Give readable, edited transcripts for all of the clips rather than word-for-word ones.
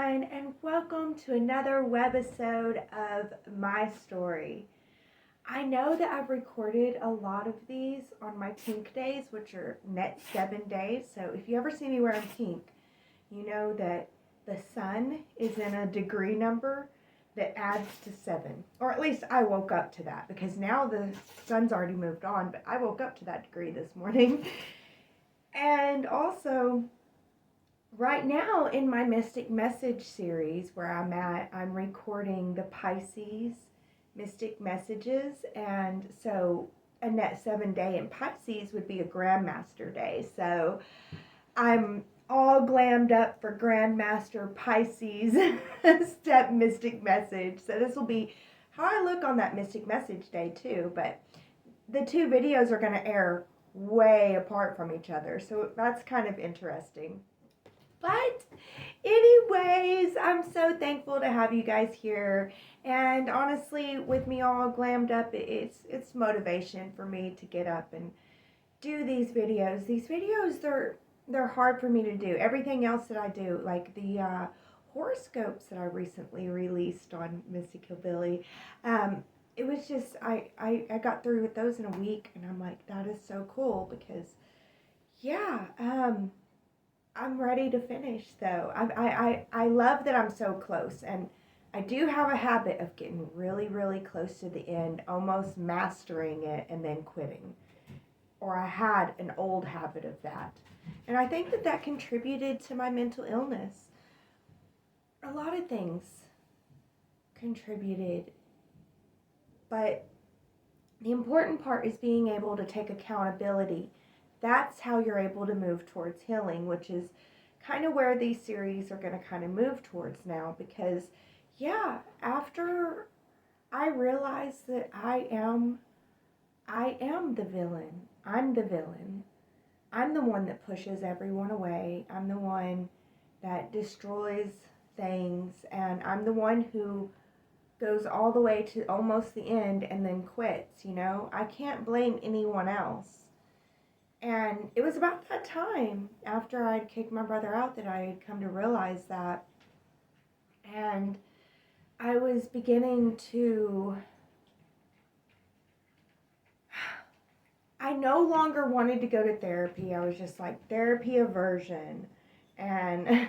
everyone, and welcome to another webisode of my story. I know that I've recorded a lot of these on my pink days, which are net 7 days. So if you ever see me wearing pink, you know that the sun is in a degree number that adds to 7. Or at least I woke up to that, because now the sun's already moved on, but I woke up to that degree this morning. And also, right now in my Mystic Message series where I'm at, I'm recording the Pisces Mystic Messages, and so a net 7 day in Pisces would be a Grandmaster day. So I'm all glammed up for Grandmaster Pisces step Mystic Message. So this will be how I look on that Mystic Message day too, but the two videos are going to air way apart from each other, so that's kind of interesting. But anyways, I'm so thankful to have you guys here. And honestly, with me all glammed up, it's motivation for me to get up and do these videos. These videos, they're hard for me to do. Everything else that I do, like the horoscopes that I recently released on Mystic Hillbilly, it was just, I got through with those in a week, and I'm like, that is so cool, because yeah, I'm ready to finish though. I love that I'm so close, and I do have a habit of getting really, really close to the end, almost mastering it and then quitting. Or I had an old habit of that. And I think that that contributed to my mental illness. A lot of things contributed, but the important part is being able to take accountability. That's how you're able to move towards healing, which is kind of where these series are going to kind of move towards now. Because, yeah, after I realized that I am the villain. I'm the villain. I'm the one that pushes everyone away. I'm the one that destroys things. And I'm the one who goes all the way to almost the end and then quits, you know? I can't blame anyone else. And it was about that time, after I'd kicked my brother out, that I had come to realize that. And I was beginning to... I no longer wanted to go to therapy. I was just like, therapy aversion. And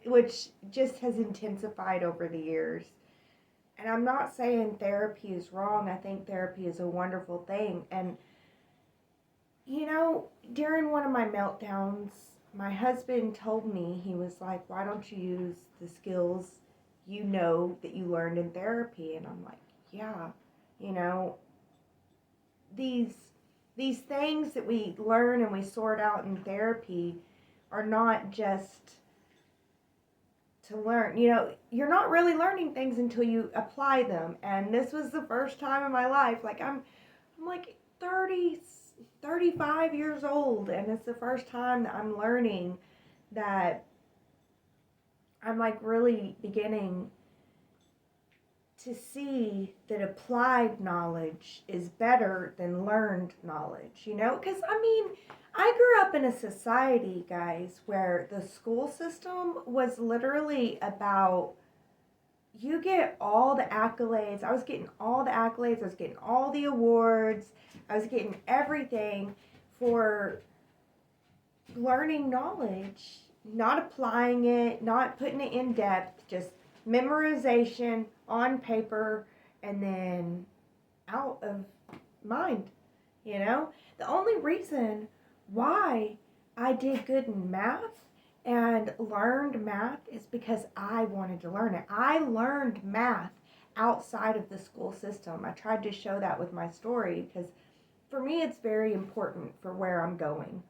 which just has intensified over the years. And I'm not saying therapy is wrong. I think therapy is a wonderful thing. And you know, during one of my meltdowns, my husband told me, he was like, why don't you use the skills you know that you learned in therapy? And I'm like, yeah, you know, these things that we learn and we sort out in therapy are not just to learn. You know, you're not really learning things until you apply them. And this was the first time in my life, like I'm like 35 years old, and it's the first time that I'm learning that I'm like really beginning to see that applied knowledge is better than learned knowledge, you know? Because, I mean, I grew up in a society, guys, where the school system was literally about you get all the accolades. I was getting all the accolades. I was getting all the awards. I was getting everything for learning knowledge, not applying it, not putting it in depth, just memorization on paper and then out of mind, you know? The only reason why I did good in math and learned math is because I wanted to learn it. I learned math outside of the school system. I tried to show that with my story, because for me it's very important for where I'm going,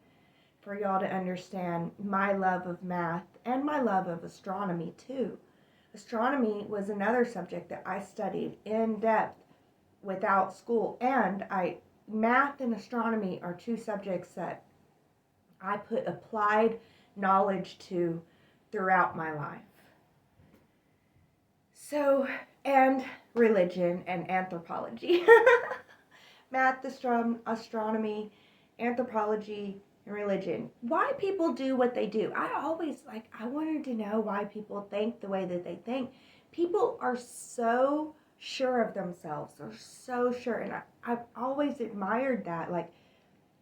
for y'all to understand my love of math and my love of astronomy too. Astronomy was another subject that I studied in depth without school, and math and astronomy are two subjects that I put applied knowledge to throughout my life. So, and religion and anthropology. Math, astronomy, anthropology, in religion. Why people do what they do. I wanted to know why people think the way that they think. People are so sure of themselves. They're so sure. And I've always admired that. Like,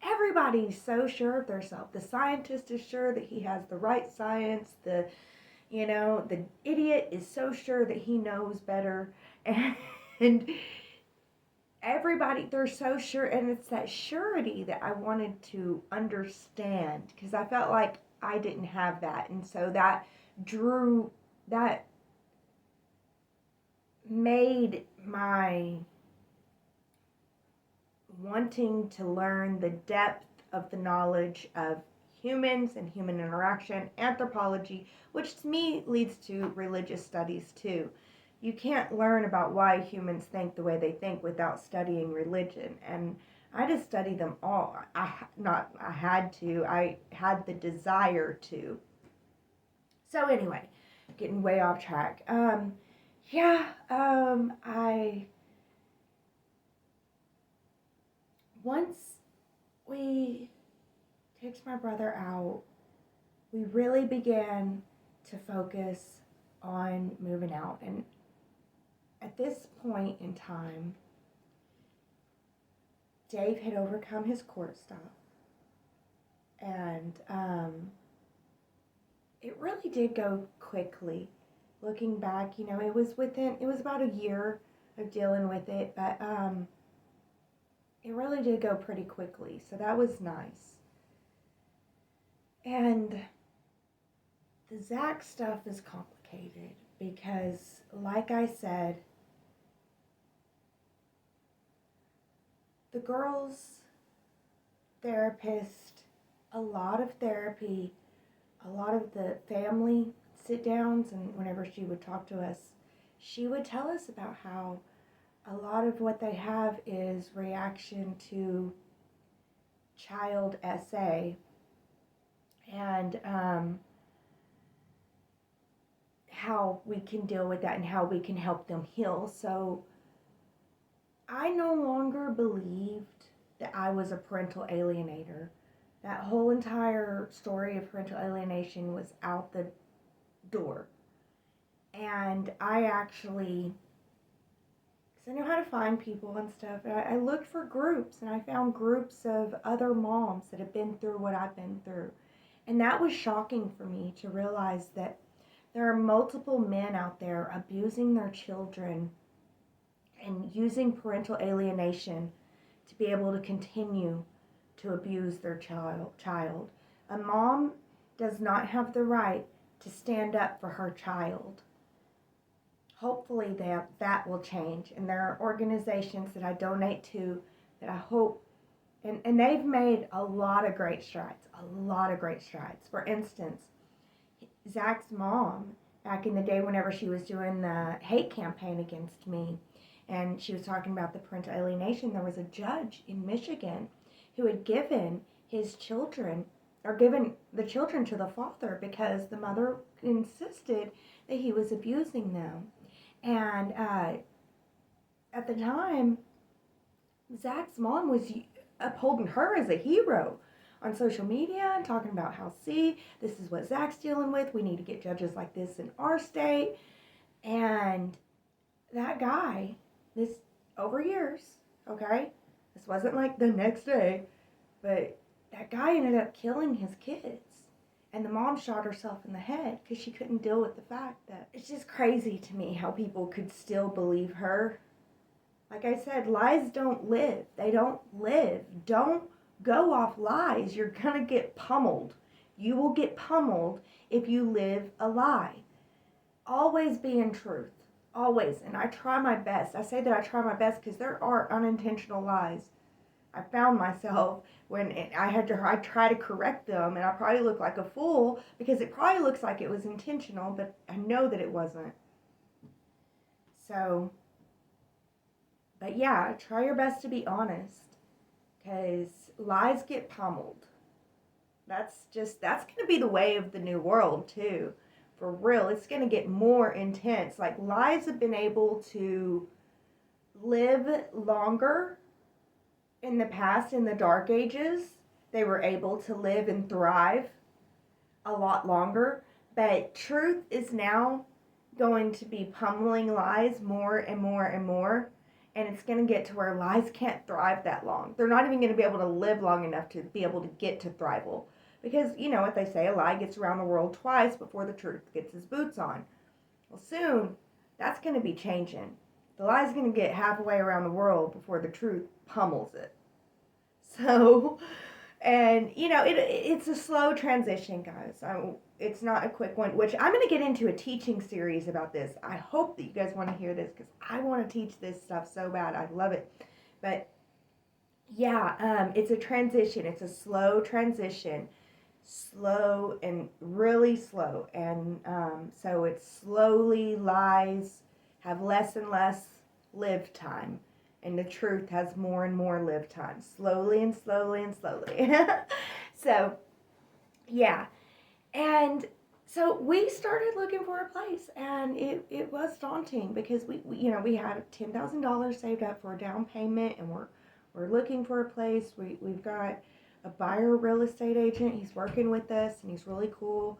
everybody's so sure of themselves. The scientist is sure that he has the right science. The idiot is so sure that he knows better. And everybody, they're so sure. And it's that surety that I wanted to understand, because I felt like I didn't have that. And so that made my wanting to learn the depth of the knowledge of humans and human interaction, anthropology, which to me leads to religious studies too. You can't learn about why humans think the way they think without studying religion. And I just studied them all. I had the desire to. So anyway, getting way off track. I once we kicked my brother out, we really began to focus on moving out. And at this point in time, Dave had overcome his court stuff. And it really did go quickly. Looking back, it was about a year of dealing with it, but it really did go pretty quickly. So that was nice. And the Zach stuff is complicated because, like I said, the girl's therapist, a lot of therapy, a lot of the family sit-downs, and whenever she would talk to us, she would tell us about how a lot of what they have is reaction to child SA, and how we can deal with that and how we can help them heal. So I no longer believed that I was a parental alienator. That whole entire story of parental alienation was out the door. And I actually, because I know how to find people and stuff, and I looked for groups, and I found groups of other moms that have been through what I've been through. And that was shocking for me to realize that there are multiple men out there abusing their children and using parental alienation to be able to continue to abuse their child. A mom does not have the right to stand up for her child. Hopefully that will change. And there are organizations that I donate to that I hope, and they've made a lot of great strides. For instance, Zach's mom, back in the day whenever she was doing the hate campaign against me, and she was talking about the parental alienation, there was a judge in Michigan who had given his children, or given the children to the father because the mother insisted that he was abusing them. And at the time, Zach's mom was upholding her as a hero on social media and talking about how, see, this is what Zach's dealing with. We need to get judges like this in our state. And that guy, this over years, okay? This wasn't like the next day, but that guy ended up killing his kids. And the mom shot herself in the head because she couldn't deal with the fact that it's just crazy to me how people could still believe her. Like I said, lies don't live. They don't live. Don't go off lies. You're going to get pummeled. You will get pummeled if you live a lie. Always be in truth. Always. And I try my best. I say that I try my best because there are unintentional lies. I found myself when I try to correct them, and I probably look like a fool because it probably looks like it was intentional, but I know that it wasn't. So, but yeah, try your best to be honest, because lies get pummeled. That's going to be the way of the new world too. For real, it's going to get more intense. Like, lies have been able to live longer in the past, in the dark ages, they were able to live and thrive a lot longer. But truth is now going to be pummeling lies more and more and more. And it's going to get to where lies can't thrive that long. They're not even going to be able to live long enough to be able to get to thrival. Because you know what they say, a lie gets around the world twice before the truth gets his boots on. Well, soon, that's going to be changing. The lie's going to get halfway around the world before the truth pummels it. So, and you know, it's a slow transition, guys. It's not a quick one, which I'm going to get into a teaching series about this. I hope that you guys want to hear this because I want to teach this stuff so bad. I love it. But yeah, it's a transition. It's a slow transition. Slow and really slow. And so it slowly lies, have less and less live time. And the truth has more and more live time. Slowly and slowly and slowly. So, yeah. And so we started looking for a place, and it was daunting because we had $10,000 saved up for a down payment, and we're looking for a place. We've got a buyer real estate agent. He's working with us, and he's really cool.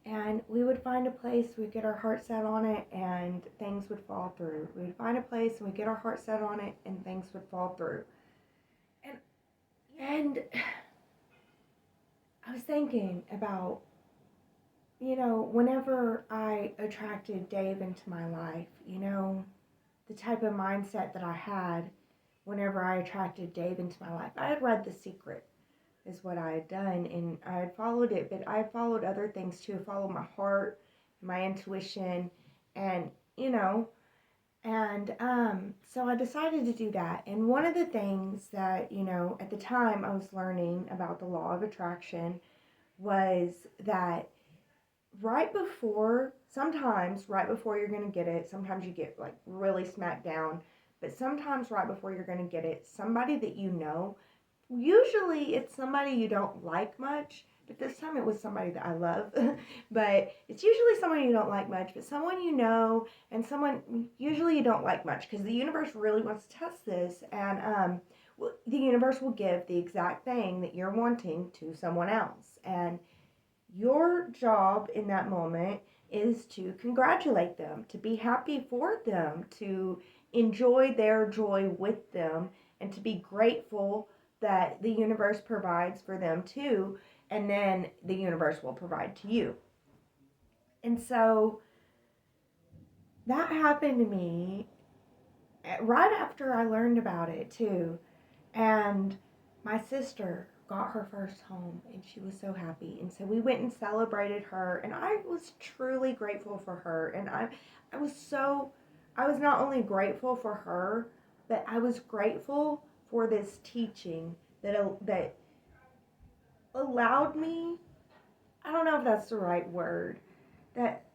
And we would find a place, we'd get our heart set on it, and things would fall through. We'd find a place, and we'd get our heart set on it, and things would fall through. And I was thinking about, whenever I attracted Dave into my life, the type of mindset that I had whenever I attracted Dave into my life. I had read The Secret, is what I had done, and I had followed it, but I had followed other things too. I followed my heart, my intuition, and so I decided to do that. And one of the things that at the time I was learning about the law of attraction was that sometimes right before you're going to get it, sometimes you get like really smacked down, but sometimes right before you're going to get it, somebody that usually it's somebody you don't like much, but this time it was somebody that I love. But it's usually somebody you don't like much, but someone and someone usually you don't like much, because the universe really wants to test this, and the universe will give the exact thing that you're wanting to someone else, and your job in that moment is to congratulate them, to be happy for them, to enjoy their joy with them, and to be grateful that the universe provides for them too, and then the universe will provide to you. And so that happened to me right after I learned about it too. And my sister got her first home, and she was so happy. And so we went and celebrated her, and I was truly grateful for her. And I was not only grateful for her, but I was grateful for this teaching that allowed me, I don't know if that's the right word, that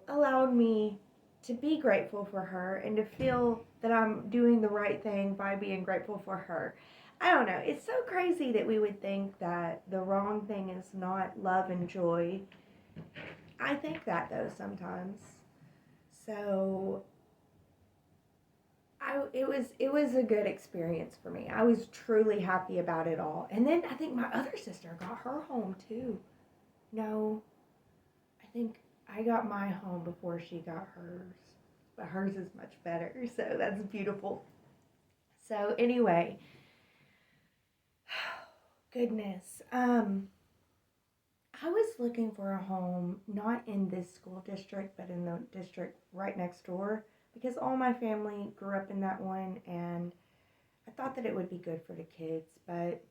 allowed me to be grateful for her and to feel that I'm doing the right thing by being grateful for her. I don't know. It's so crazy that we would think that the wrong thing is not love and joy. I think that though sometimes. So it was a good experience for me. I was truly happy about it all. And then I think my other sister got her home too. No, I think I got my home before she got hers. But hers is much better, so that's beautiful. So anyway, goodness. I was looking for a home not in this school district, but in the district right next door, because all my family grew up in that one, and I thought that it would be good for the kids, but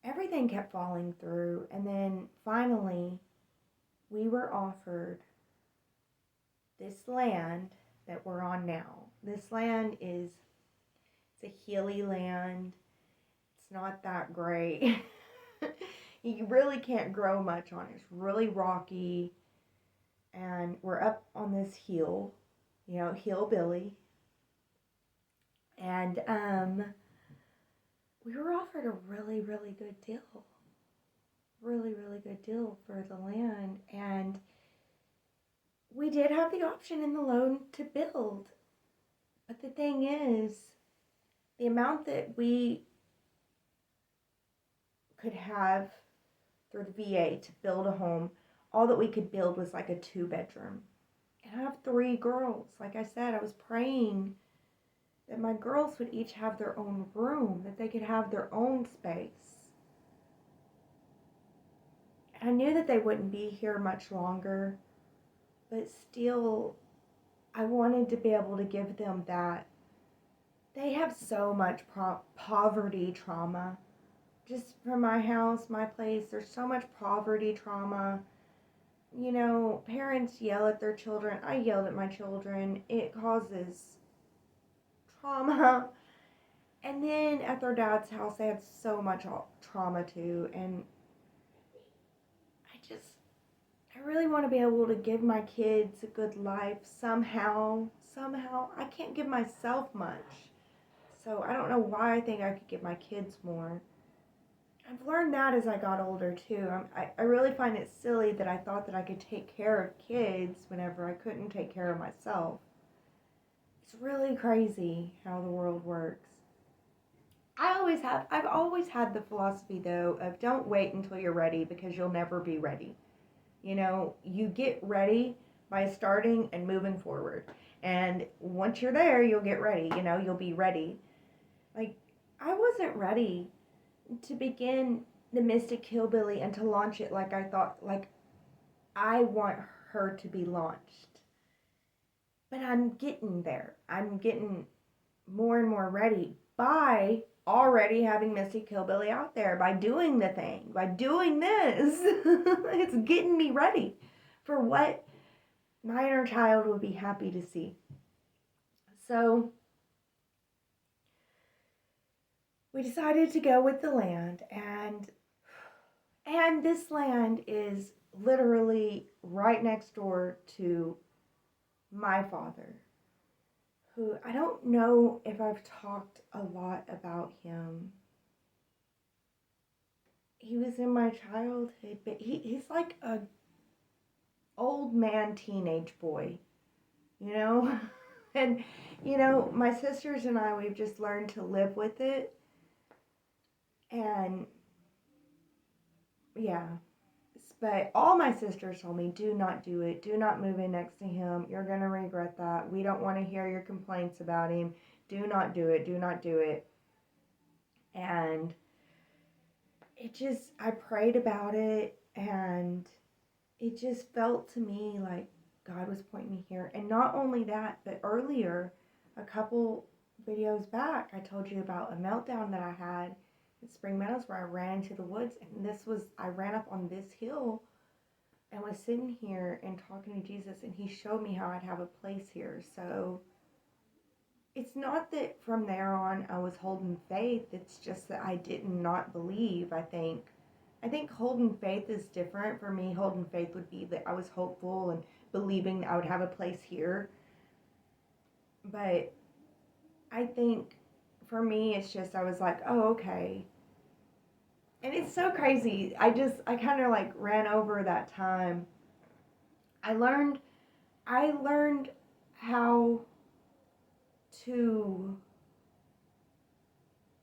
everything kept falling through. And then finally we were offered this land that we're on now. This land it's a hilly land. It's not that great. You really can't grow much on it. It's really rocky. And we're up on this hill, hillbilly. And we were offered a really, really good deal. Really, really good deal for the land. And we did have the option in the loan to build. But the thing is, the amount that we could have through the VA to build a home, all that we could build was like a 2-bedroom. And I have 3 girls. Like I said, I was praying that my girls would each have their own room, that they could have their own space. I knew that they wouldn't be here much longer, but still, I wanted to be able to give them that. They have so much poverty trauma. Just from my house, my place, there's so much poverty trauma. You know, parents yell at their children. I yelled at my children. It causes trauma. And then at their dad's house, they had so much trauma too. And I really want to be able to give my kids a good life somehow. Somehow. I can't give myself much. So I don't know why I think I could give my kids more. I've learned that as I got older too. I really find it silly that I thought that I could take care of kids whenever I couldn't take care of myself. It's really crazy how the world works. I've always had the philosophy though of don't wait until you're ready because you'll never be ready. You know, you get ready by starting and moving forward. And once you're there, you'll get ready, you know, you'll be ready. Like, I wasn't ready to begin the Mystic Hillbilly and to launch it like I thought, like I want her to be launched. But I'm getting there. I'm getting more and more ready by already having Mystic Hillbilly out there, by doing the thing, by doing this. It's getting me ready for what my inner child would be happy to see. So we decided to go with the land, and this land is literally right next door to my father, who I don't know if I've talked a lot about him. He was in my childhood, but he's like a old man teenage boy, you know? And, you know, my sisters and I, we've just learned to live with it. And, yeah. But all my sisters told me, do not do it. Do not move in next to him. You're going to regret that. We don't want to hear your complaints about him. Do not do it. Do not do it. And I prayed about it, and it just felt to me like God was pointing me here. And not only that, but earlier, a couple videos back, I told you about a meltdown that I had in Spring Meadows where I ran into the woods. And I ran up on this hill and was sitting here and talking to Jesus, and he showed me how I'd have a place here. So it's not that from there on I was holding faith. It's just that I did not believe, I think. I think holding faith is different. For me, holding faith would be that I was hopeful and believing that I would have a place here. But I think for me, it's just I was like, oh, okay. And it's so crazy. I kind of like ran over that time. I learned how to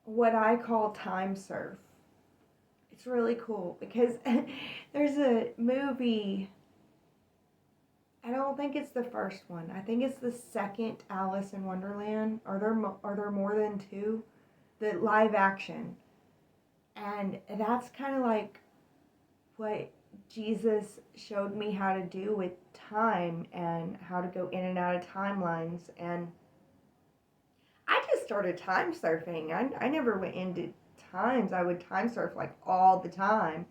what I call time surf. It's really cool because there's a movie. I don't think it's the first one. I think it's the second Alice in Wonderland. Are there more than 2? The live action. And that's kind of like what Jesus showed me how to do with time and how to go in and out of timelines. And I just started time surfing. I never went into times. I would time surf like all the time.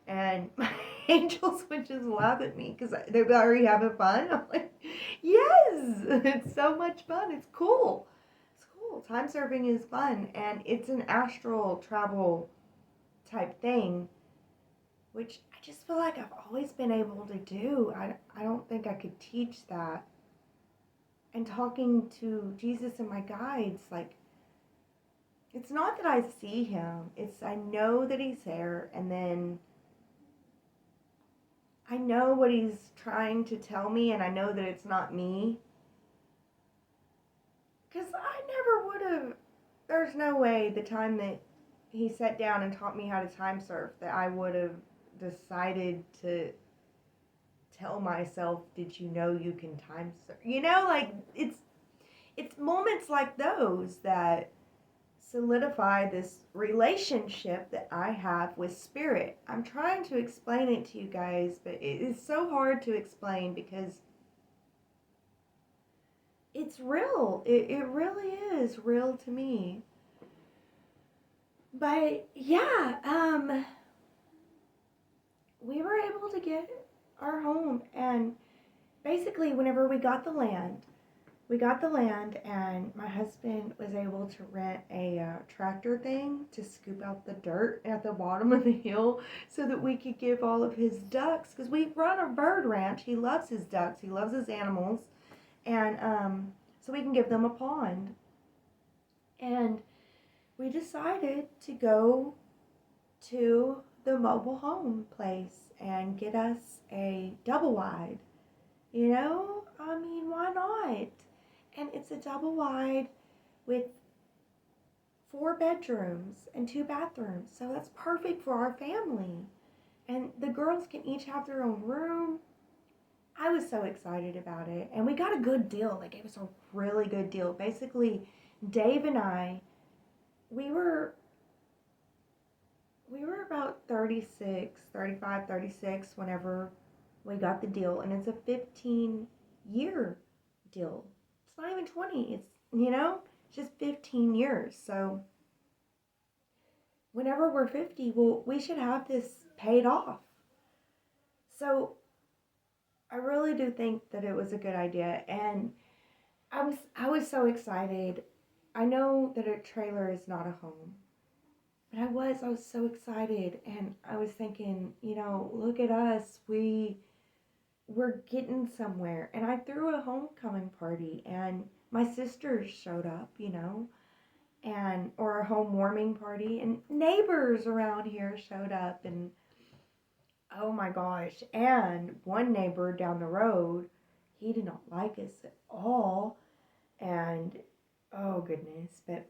And my angels would just laugh at me because they were already having fun. I'm like, yes, it's so much fun. It's cool. It's cool. Time surfing is fun. And it's an astral travel type thing, which I just feel like I've always been able to do. I don't think I could teach that. And talking to Jesus and my guides, like, it's not that I see him. It's I know that he's there, and then I know what he's trying to tell me, and I know that it's not me. Because I never would have, there's no way the time that he sat down and taught me how to time surf, that I would have decided to tell myself, did you know you can time surf? Like it's moments like those that solidify this relationship that I have with spirit. I'm trying to explain it to you guys, but it is so hard to explain because it's real. It really is real to me. But yeah, we were able to get our home, and basically whenever we got the land, and my husband was able to rent a tractor thing to scoop out the dirt at the bottom of the hill so that we could give all of his ducks, because we run a bird ranch. He loves his ducks, he loves his animals, and so we can give them a pond. And we decided to go to the mobile home place and get us a double wide. I mean, why not? And it's a double wide with 4 bedrooms and 2 bathrooms. So that's perfect for our family. And the girls can each have their own room. I was so excited about it. And we got a good deal. They gave us a really good deal. Basically, Dave and I, we were about 36, 35, 36 whenever we got the deal. And it's a 15-year deal. It's not even 20. It's just 15 years. So whenever we're 50, well, we should have this paid off. So I really do think that it was a good idea, and I was so excited. I know that a trailer is not a home, but I was so excited, and I was thinking, look at us, we're getting somewhere. And I threw a homecoming party, and my sisters showed up, and or a home warming party, and neighbors around here showed up, and oh my gosh. And one neighbor down the road, he did not like us at all. And oh goodness, but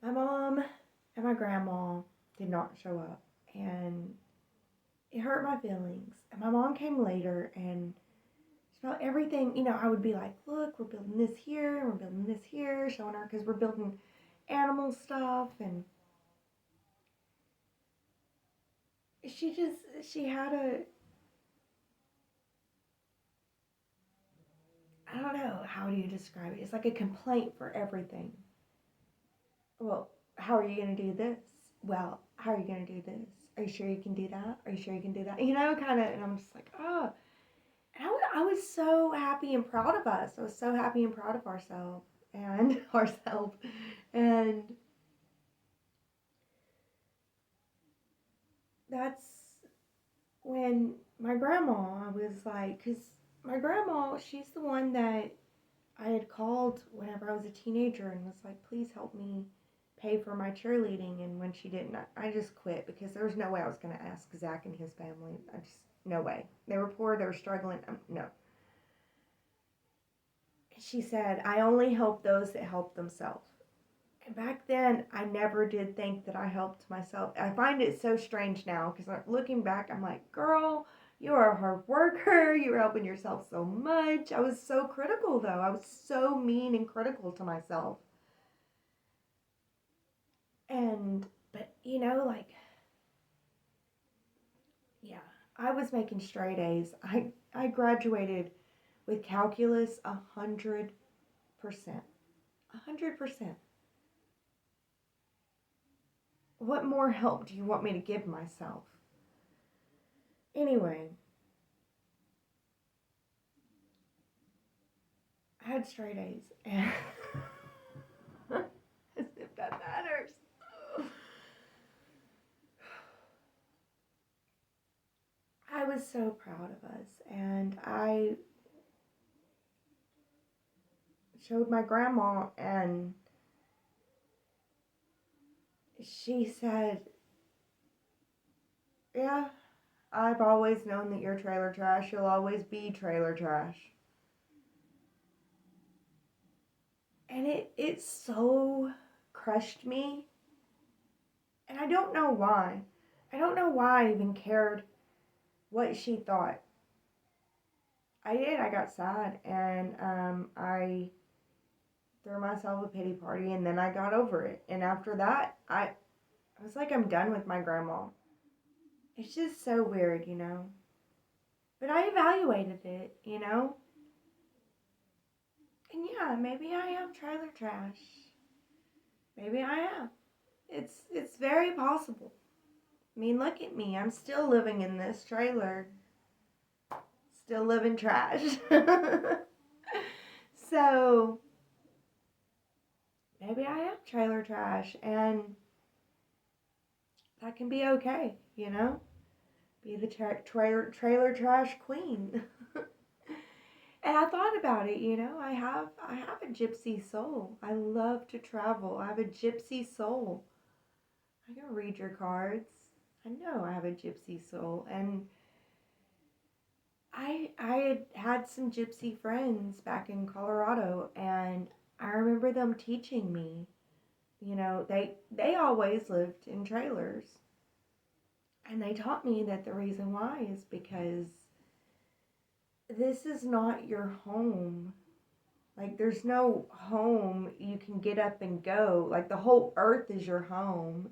my mom and my grandma did not show up. And it hurt my feelings. And my mom came later, and about everything, I would be like, look, we're building this here, and we're building this here, showing her, because we're building animal stuff. And she had I don't know, how do you describe it? It's like a complaint for everything. Well, how are you going to do this? Well, how are you going to do this? Are you sure you can do that? Are you sure you can do that? Kind of, and I'm just like, oh. And I was so happy and proud of us. I was so happy and proud of ourselves and ourselves. And that's when my grandma was like, because my grandma, she's the one that I had called whenever I was a teenager and was like, please help me pay for my cheerleading. And when she didn't, I just quit, because there was no way I was going to ask Zach and his family. No way. They were poor, they were struggling. No. She said, I only help those that help themselves. And back then, I never did think that I helped myself. I find it so strange now, because looking back, I'm like, girl, you are a hard worker. You're helping yourself so much. I was so critical, though. I was so mean and critical to myself. But like, yeah, I was making straight A's. I graduated with calculus 100%. 100%. What more help do you want me to give myself? Anyway, I had straight A's, and as if that matters. I was so proud of us, and I showed my grandma, and she said, yeah, I've always known that you're trailer trash. You'll always be trailer trash. And it so crushed me. And I don't know why. I don't know why I even cared what she thought. I did. I got sad, and I threw myself a pity party, and then I got over it. And after that, I was like, I'm done with my grandma. It's just so weird, you know. But I evaluated it, you know. And yeah, maybe I am trailer trash. Maybe I am. It's very possible. I mean, look at me. I'm still living in this trailer. Still living trash. So, maybe I am trailer trash, and that can be okay, you know? Be the trailer trash queen. And I thought about it, you know, I have a gypsy soul. I love to travel. I have a gypsy soul. I can read your cards. I know I have a gypsy soul. And I had some gypsy friends back in Colorado, and I remember them teaching me, you know, they always lived in trailers. And they taught me that the reason why is because this is not your home. Like, there's no home you can get up and go. Like, the whole earth is your home.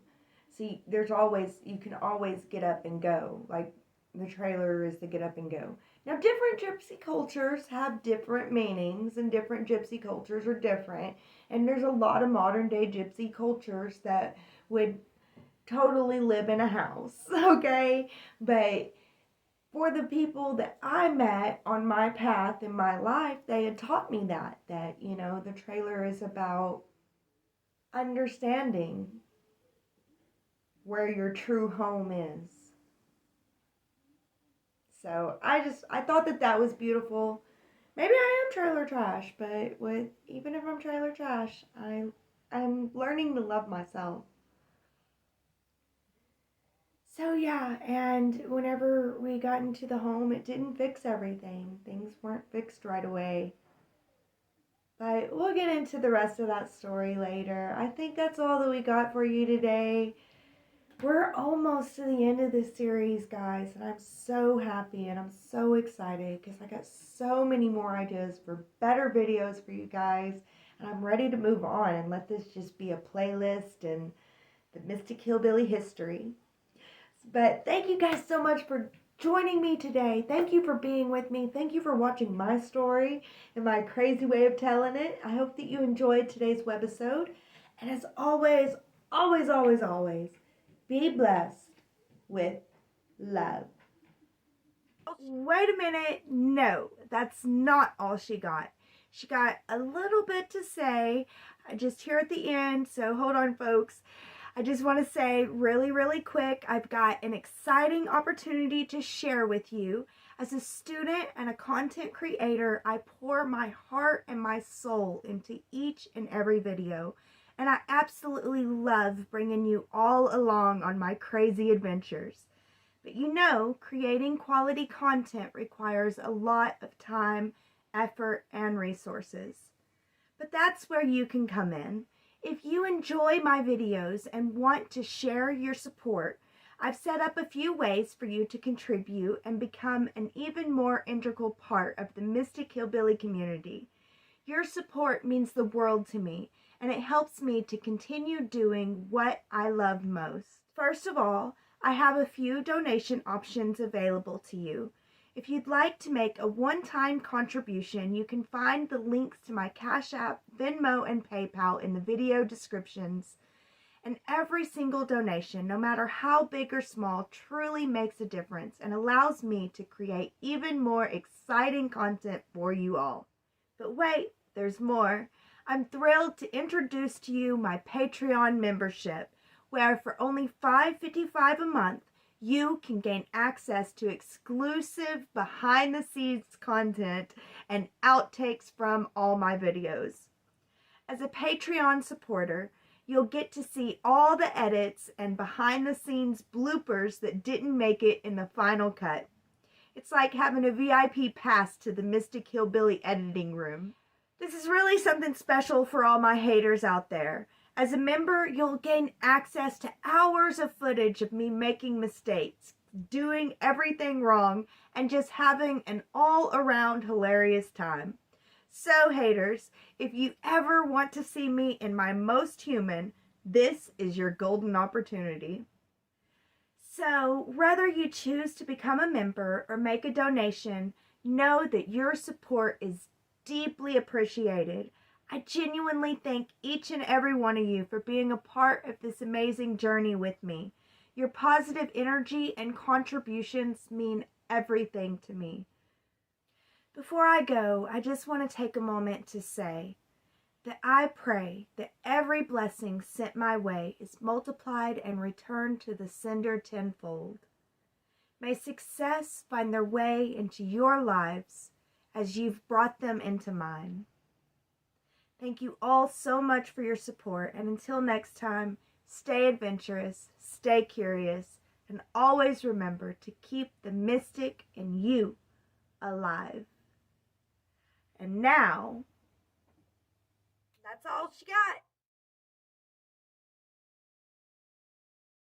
See, you can always get up and go. Like, the trailer is the get up and go. Now, different gypsy cultures have different meanings, and different gypsy cultures are different. And there's a lot of modern day gypsy cultures that would totally live in a house, okay? But for the people that I met on my path in my life, they had taught me that, you know, the trailer is about understanding where your true home is. So I thought that was beautiful. Maybe I am trailer trash, but even if I'm trailer trash, I'm learning to love myself. So yeah, and whenever we got into the home, it didn't fix everything. Things weren't fixed right away. But we'll get into the rest of that story later. I think that's all that we got for you today. We're almost to the end of this series, guys, and I'm so happy and I'm so excited because I got so many more ideas for better videos for you guys, and I'm ready to move on and let this just be a playlist and the Mystic Hillbilly history. But thank you guys so much for joining me today. Thank you for being with me. Thank you for watching my story and my crazy way of telling it. I hope that you enjoyed today's webisode. And as always, always, always, always, be blessed with love. Wait a minute. No, that's not all she got. She got a little bit to say just here at the end. So hold on, folks. I just want to say really, really quick, I've got an exciting opportunity to share with you. As a student and a content creator, I pour my heart and my soul into each and every video. And I absolutely love bringing you all along on my crazy adventures. But you know, creating quality content requires a lot of time, effort, and resources. But that's where you can come in. If you enjoy my videos and want to share your support, I've set up a few ways for you to contribute and become an even more integral part of the Mystic Hillbilly community. Your support means the world to me, and it helps me to continue doing what I love most. First of all, I have a few donation options available to you. If you'd like to make a one-time contribution, you can find the links to my Cashapp, Venmo, and PayPal in the video descriptions. And every single donation, no matter how big or small, truly makes a difference and allows me to create even more exciting content for you all. But wait, there's more. I'm thrilled to introduce to you my Patreon membership, where for only $5.55 a month, you can gain access to exclusive behind-the-scenes content and outtakes from all my videos. As a Patreon supporter, you'll get to see all the edits and behind-the-scenes bloopers that didn't make it in the final cut. It's like having a VIP pass to the Mystic Hillbilly editing room. This is really something special for all my haters out there. As a member, you'll gain access to hours of footage of me making mistakes, doing everything wrong, and just having an all-around hilarious time. So, haters, if you ever want to see me in my most human, this is your golden opportunity. So, whether you choose to become a member or make a donation, know that your support is deeply appreciated. I genuinely thank each and every one of you for being a part of this amazing journey with me. Your positive energy and contributions mean everything to me. Before I go, I just want to take a moment to say that I pray that every blessing sent my way is multiplied and returned to the sender tenfold. May success find their way into your lives as you've brought them into mine. Thank you all so much for your support, and until next time, stay adventurous, stay curious, and always remember to keep the mystic in you alive. And now, that's all she got.